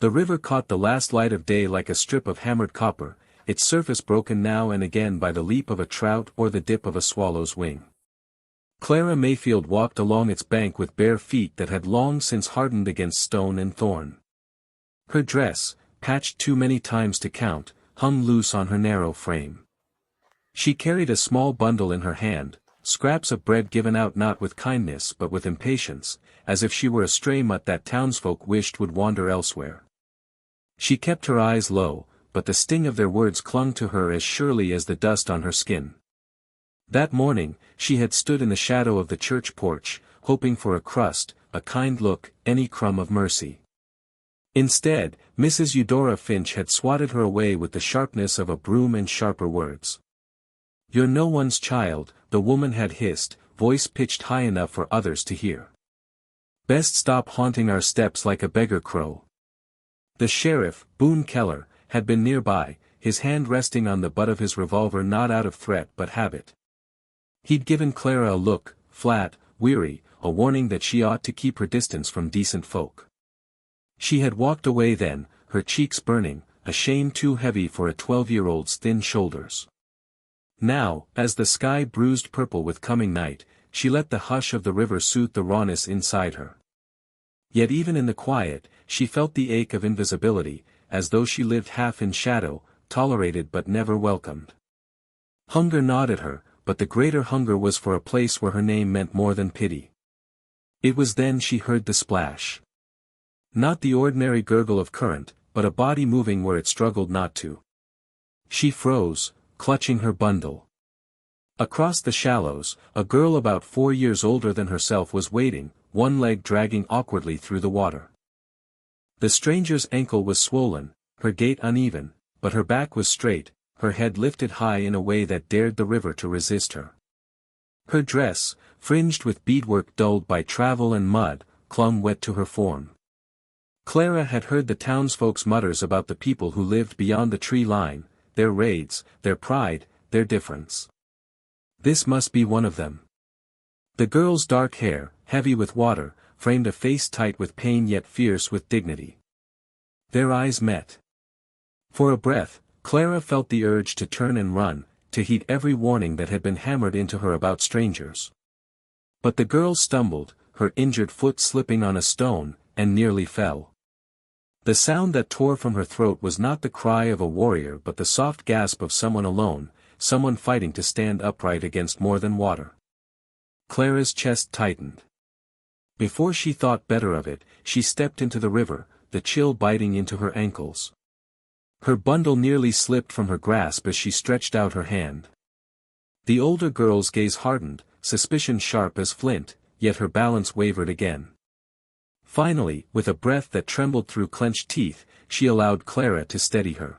The river caught the last light of day like a strip of hammered copper, its surface broken now and again by the leap of a trout or the dip of a swallow's wing. Clara Mayfield walked along its bank with bare feet that had long since hardened against stone and thorn. Her dress, patched too many times to count, hung loose on her narrow frame. She carried a small bundle in her hand, scraps of bread given out not with kindness but with impatience, as if she were a stray mutt that townsfolk wished would wander elsewhere. She kept her eyes low, but the sting of their words clung to her as surely as the dust on her skin. That morning, she had stood in the shadow of the church porch, hoping for a crust, a kind look, any crumb of mercy. Instead, Mrs. Eudora Finch had swatted her away with the sharpness of a broom and sharper words. "You're no one's child," the woman had hissed, voice pitched high enough for others to hear. "Best stop haunting our steps like a beggar crow." The sheriff, Boone Keller, had been nearby, his hand resting on the butt of his revolver not out of threat but habit. He'd given Clara a look, flat, weary, a warning that she ought to keep her distance from decent folk. She had walked away then, her cheeks burning, a shame too heavy for a 12-year-old's thin shoulders. Now, as the sky bruised purple with coming night, she let the hush of the river soothe the rawness inside her. Yet even in the quiet, she felt the ache of invisibility, as though she lived half in shadow, tolerated but never welcomed. Hunger gnawed at her, but the greater hunger was for a place where her name meant more than pity. It was then she heard the splash. Not the ordinary gurgle of current, but a body moving where it struggled not to. She froze, clutching her bundle. Across the shallows, a girl about 4 years older than herself was wading, one leg dragging awkwardly through the water. The stranger's ankle was swollen, her gait uneven, but her back was straight, her head lifted high in a way that dared the river to resist her. Her dress, fringed with beadwork dulled by travel and mud, clung wet to her form. Clara had heard the townsfolk's mutters about the people who lived beyond the tree line, their raids, their pride, their difference. This must be one of them. The girl's dark hair, heavy with water, framed a face tight with pain yet fierce with dignity. Their eyes met. For a breath, Clara felt the urge to turn and run, to heed every warning that had been hammered into her about strangers. But the girl stumbled, her injured foot slipping on a stone, and nearly fell. The sound that tore from her throat was not the cry of a warrior but the soft gasp of someone alone, someone fighting to stand upright against more than water. Clara's chest tightened. Before she thought better of it, she stepped into the river, the chill biting into her ankles. Her bundle nearly slipped from her grasp as she stretched out her hand. The older girl's gaze hardened, suspicion sharp as flint, yet her balance wavered again. Finally, with a breath that trembled through clenched teeth, she allowed Clara to steady her.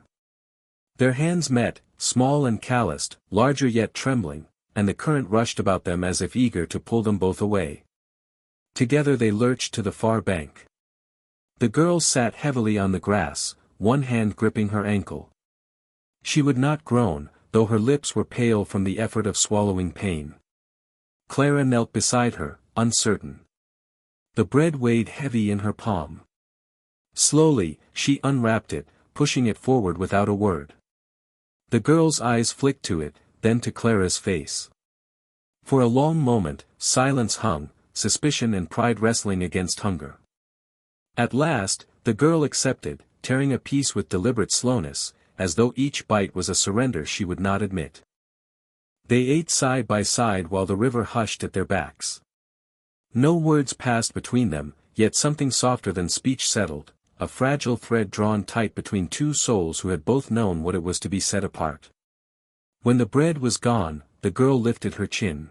Their hands met, small and calloused, larger yet trembling, and the current rushed about them as if eager to pull them both away. Together they lurched to the far bank. The girl sat heavily on the grass, one hand gripping her ankle. She would not groan, though her lips were pale from the effort of swallowing pain. Clara knelt beside her, uncertain. The bread weighed heavy in her palm. Slowly, she unwrapped it, pushing it forward without a word. The girl's eyes flicked to it, then to Clara's face. For a long moment, silence hung, suspicion and pride wrestling against hunger. At last, the girl accepted, tearing a piece with deliberate slowness, as though each bite was a surrender she would not admit. They ate side by side while the river hushed at their backs. No words passed between them, yet something softer than speech settled, a fragile thread drawn tight between two souls who had both known what it was to be set apart. When the bread was gone, the girl lifted her chin.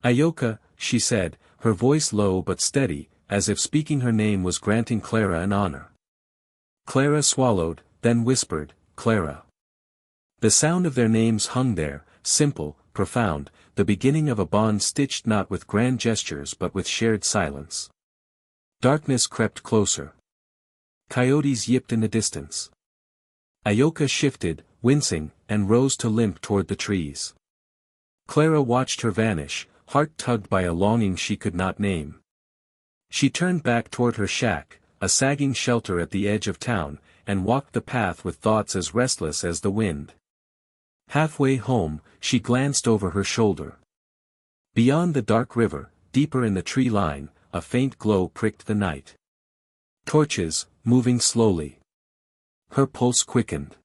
"Ayoka," she said, her voice low but steady, as if speaking her name was granting Clara an honor. Clara swallowed, then whispered, "Clara." The sound of their names hung there, simple, profound, the beginning of a bond stitched not with grand gestures but with shared silence. Darkness crept closer. Coyotes yipped in the distance. Ayoka shifted, wincing, and rose to limp toward the trees. Clara watched her vanish, heart tugged by a longing she could not name. She turned back toward her shack, a sagging shelter at the edge of town, and walked the path with thoughts as restless as the wind. Halfway home, she glanced over her shoulder. Beyond the dark river, deeper in the tree line, a faint glow pricked the night. Torches, moving slowly. Her pulse quickened.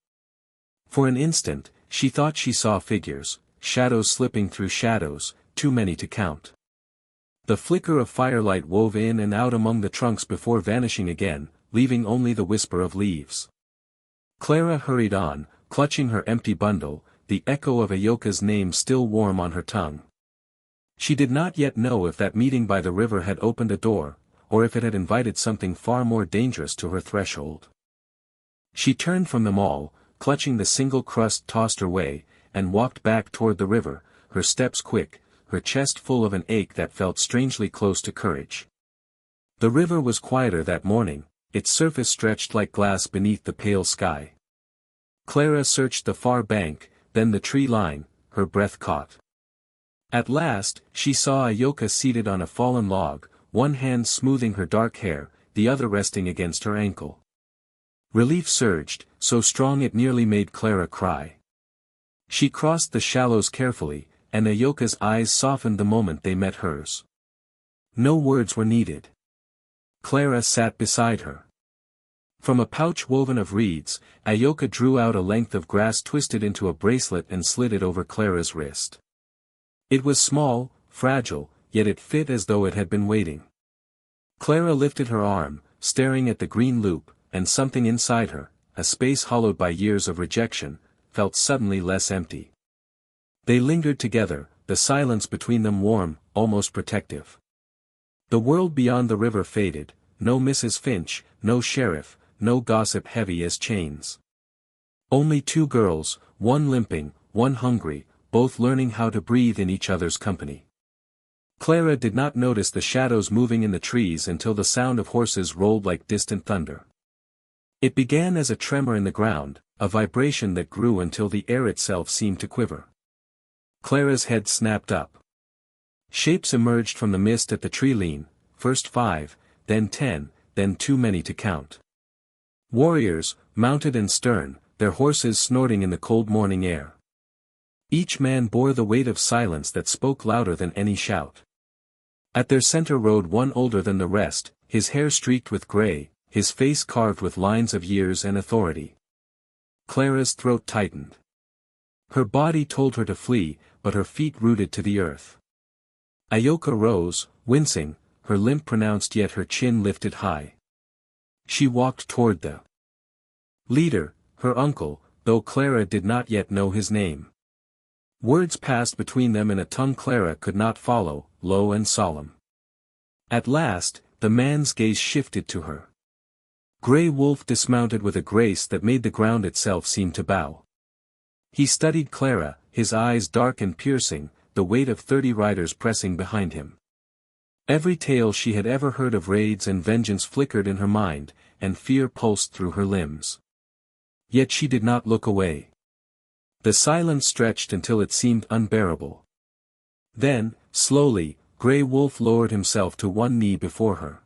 For an instant, she thought she saw figures, shadows slipping through shadows, too many to count. The flicker of firelight wove in and out among the trunks before vanishing again, leaving only the whisper of leaves. Clara hurried on, clutching her empty bundle, the echo of Ayoka's name still warm on her tongue. She did not yet know if that meeting by the river had opened a door, or if it had invited something far more dangerous to her threshold. She turned from them all, clutching the single crust tossed her way, and walked back toward the river, her steps quick, her chest full of an ache that felt strangely close to courage. The river was quieter that morning, its surface stretched like glass beneath the pale sky. Clara searched the far bank, then the tree line, her breath caught. At last, she saw Ayoka seated on a fallen log, one hand smoothing her dark hair, the other resting against her ankle. Relief surged, so strong it nearly made Clara cry. She crossed the shallows carefully, and Ayoka's eyes softened the moment they met hers. No words were needed. Clara sat beside her. From a pouch woven of reeds, Ayoka drew out a length of grass twisted into a bracelet and slid it over Clara's wrist. It was small, fragile, yet it fit as though it had been waiting. Clara lifted her arm, staring at the green loop, and something inside her, a space hollowed by years of rejection, felt suddenly less empty. They lingered together, the silence between them warm, almost protective. The world beyond the river faded, no Mrs. Finch, no sheriff, no gossip heavy as chains. Only two girls, one limping, one hungry, both learning how to breathe in each other's company. Clara did not notice the shadows moving in the trees until the sound of horses rolled like distant thunder. It began as a tremor in the ground, a vibration that grew until the air itself seemed to quiver. Clara's head snapped up. Shapes emerged from the mist at the tree lean, first 5, then 10, then too many to count. Warriors, mounted and stern, their horses snorting in the cold morning air. Each man bore the weight of silence that spoke louder than any shout. At their center rode one older than the rest, his hair streaked with gray, his face carved with lines of years and authority. Clara's throat tightened. Her body told her to flee, but her feet rooted to the earth. Ayoka rose, wincing, her limp pronounced yet her chin lifted high. She walked toward the leader, her uncle, though Clara did not yet know his name. Words passed between them in a tongue Clara could not follow, low and solemn. At last, the man's gaze shifted to her. Grey Wolf dismounted with a grace that made the ground itself seem to bow. He studied Clara, his eyes dark and piercing, the weight of 30 riders pressing behind him. Every tale she had ever heard of raids and vengeance flickered in her mind, and fear pulsed through her limbs. Yet she did not look away. The silence stretched until it seemed unbearable. Then, slowly, Grey Wolf lowered himself to one knee before her.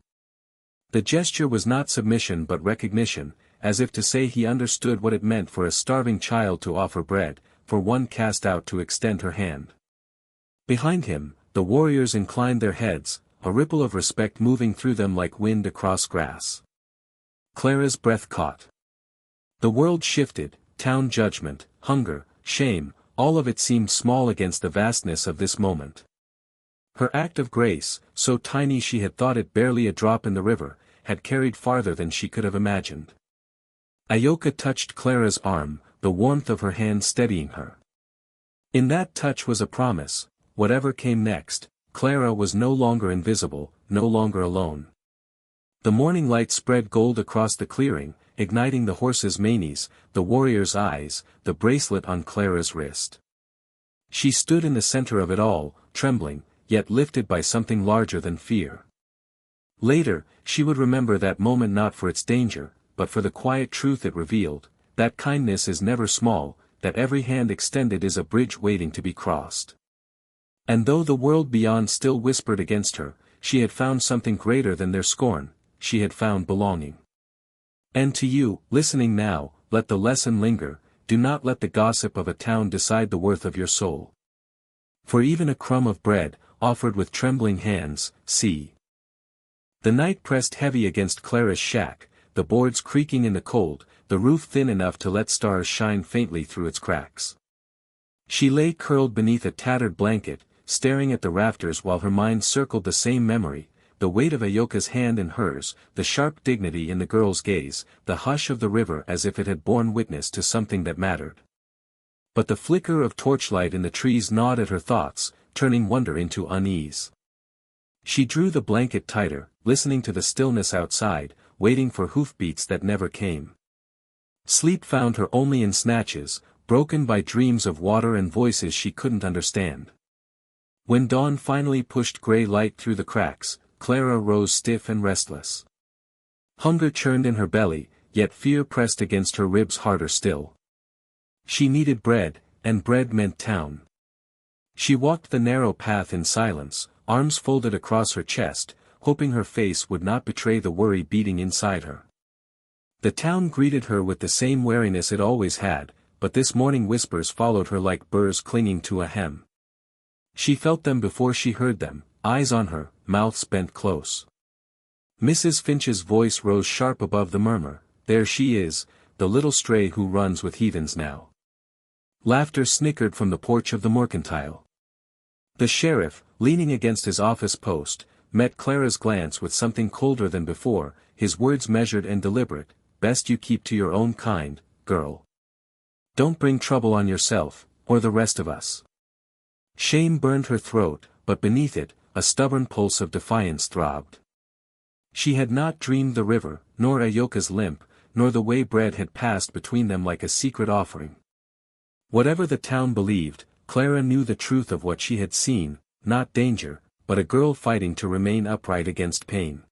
The gesture was not submission but recognition, as if to say he understood what it meant for a starving child to offer bread, for one cast out to extend her hand. Behind him, the warriors inclined their heads, a ripple of respect moving through them like wind across grass. Clara's breath caught. The world shifted, town judgment, hunger, shame, all of it seemed small against the vastness of this moment. Her act of grace, so tiny she had thought it barely a drop in the river, had carried farther than she could have imagined. Ayoka touched Clara's arm, the warmth of her hand steadying her. In that touch was a promise, whatever came next, Clara was no longer invisible, no longer alone. The morning light spread gold across the clearing, igniting the horses' manes, the warriors' eyes, the bracelet on Clara's wrist. She stood in the center of it all, trembling, yet lifted by something larger than fear. Later, she would remember that moment not for its danger, but for the quiet truth it revealed, that kindness is never small, that every hand extended is a bridge waiting to be crossed. And though the world beyond still whispered against her, she had found something greater than their scorn, she had found belonging. And to you, listening now, let the lesson linger, do not let the gossip of a town decide the worth of your soul. For even a crumb of bread, offered with trembling hands, see. The night pressed heavy against Clara's shack, the boards creaking in the cold, the roof thin enough to let stars shine faintly through its cracks. She lay curled beneath a tattered blanket, staring at the rafters while her mind circled the same memory, the weight of Ayoka's hand in hers, the sharp dignity in the girl's gaze, the hush of the river as if it had borne witness to something that mattered. But the flicker of torchlight in the trees gnawed at her thoughts, turning wonder into unease. She drew the blanket tighter, listening to the stillness outside, waiting for hoofbeats that never came. Sleep found her only in snatches, broken by dreams of water and voices she couldn't understand. When dawn finally pushed gray light through the cracks, Clara rose stiff and restless. Hunger churned in her belly, yet fear pressed against her ribs harder still. She needed bread, and bread meant town. She walked the narrow path in silence, arms folded across her chest, hoping her face would not betray the worry beating inside her. The town greeted her with the same wariness it always had, but this morning whispers followed her like burrs clinging to a hem. She felt them before she heard them, eyes on her, mouths bent close. Mrs. Finch's voice rose sharp above the murmur, there she is, the little stray who runs with heathens now. Laughter snickered from the porch of the mercantile. The sheriff, leaning against his office post, met Clara's glance with something colder than before, his words measured and deliberate, best you keep to your own kind, girl. Don't bring trouble on yourself, or the rest of us. Shame burned her throat, but beneath it, a stubborn pulse of defiance throbbed. She had not dreamed the river, nor Ayoka's limp, nor the way bread had passed between them like a secret offering. Whatever the town believed, Clara knew the truth of what she had seen, not danger, but a girl fighting to remain upright against pain.